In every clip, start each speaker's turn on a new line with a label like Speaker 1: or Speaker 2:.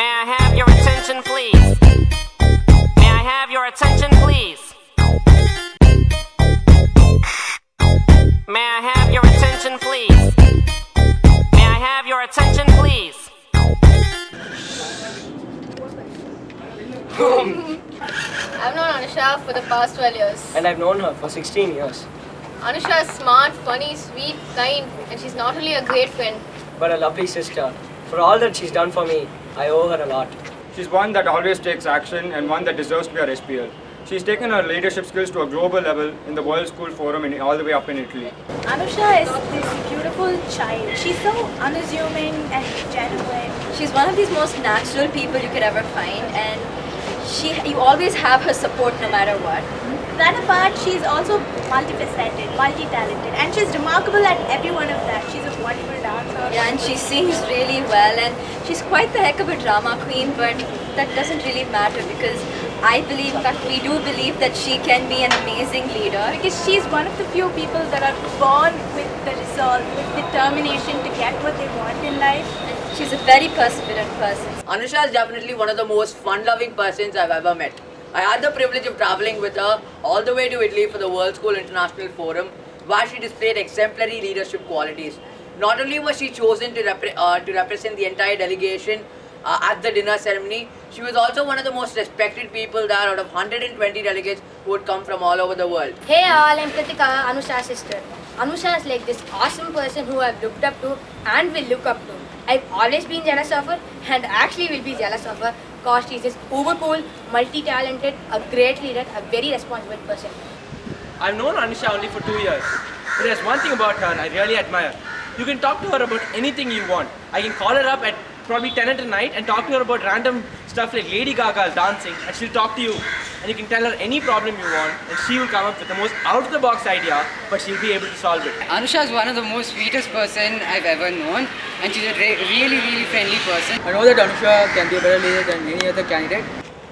Speaker 1: May I have your attention, please? May I have your attention, please? May I have your attention, please? May I have your attention, please?
Speaker 2: I've known Anusha for the past 12 years.
Speaker 3: And I've known her for 16 years.
Speaker 2: Anusha is smart, funny, sweet, kind, and she's not only a great friend,
Speaker 3: But a lovely sister. For all that she's done for me, I owe her a lot.
Speaker 4: She's one that always takes action and one that deserves to be our SPL. She's taken her leadership skills to a global level in the World School Forum and all the way up in Italy.
Speaker 5: Anusha is this beautiful child. She's so unassuming and genuine.
Speaker 6: She's one of these most natural people you could ever find, and you always have her support no matter what.
Speaker 5: That apart, she's also multifaceted, multi-talented, and she's remarkable at every one of that. She's a wonderful dancer.
Speaker 6: Yeah, and she sings really well, and she's quite the heck of a drama queen, but that doesn't really matter because I believe, in fact, we do believe that she can be an amazing leader.
Speaker 5: Because she's one of the few people that are born with the resolve, with determination to get what they want in life.
Speaker 6: And she's a very perseverant person.
Speaker 7: Anusha is definitely one of the most fun-loving persons I've ever met. I had the privilege of traveling with her all the way to Italy for the World School International Forum, where she displayed exemplary leadership qualities. Not only was she chosen to represent the entire delegation at the dinner ceremony, she was also one of the most respected people there out of 120 delegates who would come from all over the world.
Speaker 2: Hey all, I'm Kritika, Anusha's sister. Anusha is like this awesome person who I've looked up to and will look up to. I've always been jealous of her and actually will be jealous of her because she's just uber cool, multi-talented, a great leader, a very responsible person.
Speaker 8: I've known Anusha only for 2 years, but there's one thing about her I really admire. You can talk to her about anything you want. I can call her up at probably 10 at night and talk to her about random stuff like Lady Gaga's dancing, and she'll talk to you. And you can tell her any problem you want and she will come up with the most out-of-the-box idea, but she'll be able to solve it.
Speaker 9: Anusha is one of the most sweetest person I've ever known, and she's a really friendly person.
Speaker 3: I know that Anusha can be a better leader than any other candidate.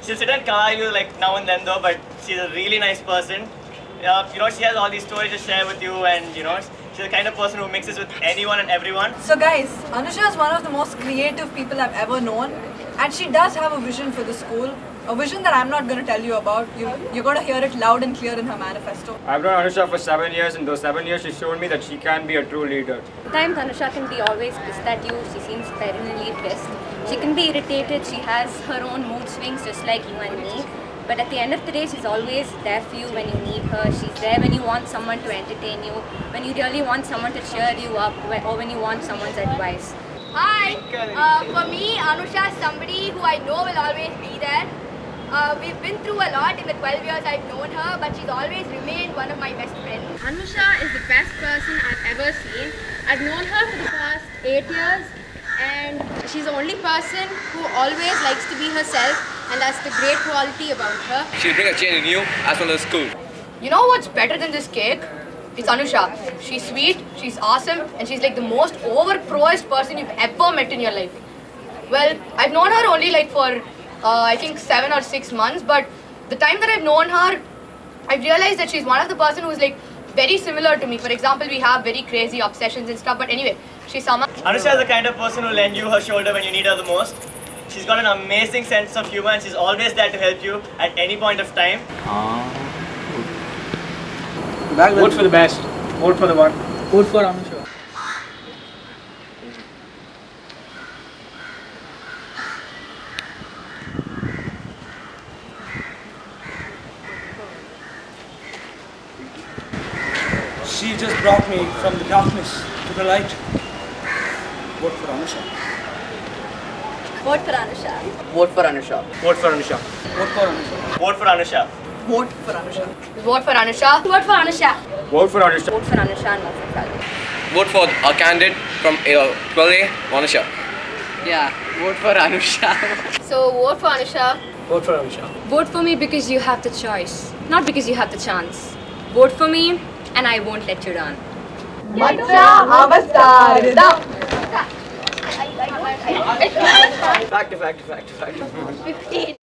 Speaker 10: She'll sit and come you like now and then though, but she's a really nice person. She has all these stories to share with you, and she's the kind of person who mixes with anyone and everyone.
Speaker 11: So guys, Anusha is one of the most creative people I've ever known, and she does have a vision for the school. A vision that I'm not going to tell you about. You're going to hear it loud and clear in her manifesto.
Speaker 4: I've known Anusha for 7 years, and those 7 years she's shown me that she can be a true leader.
Speaker 6: At times Anusha can be always pissed at you. She seems perennially pissed. She can be irritated. She has her own mood swings just like you and me. But at the end of the day, she's always there for you when you need her. She's there when you want someone to entertain you, when you really want someone to cheer you up, or when you want someone's advice.
Speaker 2: Hi! For me, Anusha is somebody who I know will always be there. We've been through a lot in the 12 years I've known her, but she's always remained one of my best friends.
Speaker 12: Anusha is the best person I've ever seen. I've known her for the past 8 years, and she's the only person who always likes to be herself, and that's the great quality about her.
Speaker 13: She'll bring a change in you as well as school.
Speaker 2: You know what's better than this cake? It's Anusha. She's sweet, she's awesome, and she's like the most overproised person you've ever met in your life. Well, I've known her only like for I think 7 or 6 months, but the time that I've known her, I've realized that she's one of the person who's like very similar to me. For example, we have very crazy obsessions and stuff, but anyway, she's someone.
Speaker 10: Anusha is the kind of person who'll lend you her shoulder when you need her the most. She's got an amazing sense of humor, and she's always there to help you at any point of time.
Speaker 3: Vote for the best. Vote for the one. Vote for Anusha.
Speaker 8: She just brought me from the darkness to the light. Vote for Anusha.
Speaker 6: Vote for Anusha.
Speaker 7: Vote for Anusha.
Speaker 10: Vote for Anusha.
Speaker 3: Vote for Anusha.
Speaker 10: Vote for Anusha.
Speaker 11: Vote for Anusha.
Speaker 2: Vote for Anusha. Vote for Anusha.
Speaker 4: Vote for Anusha.
Speaker 6: Vote for Anusha and vote for Calvin.
Speaker 13: Vote for our candidate from 12A, Anusha.
Speaker 9: Yeah, vote for Anusha.
Speaker 2: So vote for Anusha.
Speaker 3: Vote for Anusha.
Speaker 12: Vote for me because you have the choice, not because you have the chance. Vote for me and I won't let you down.
Speaker 3: Fact. 15.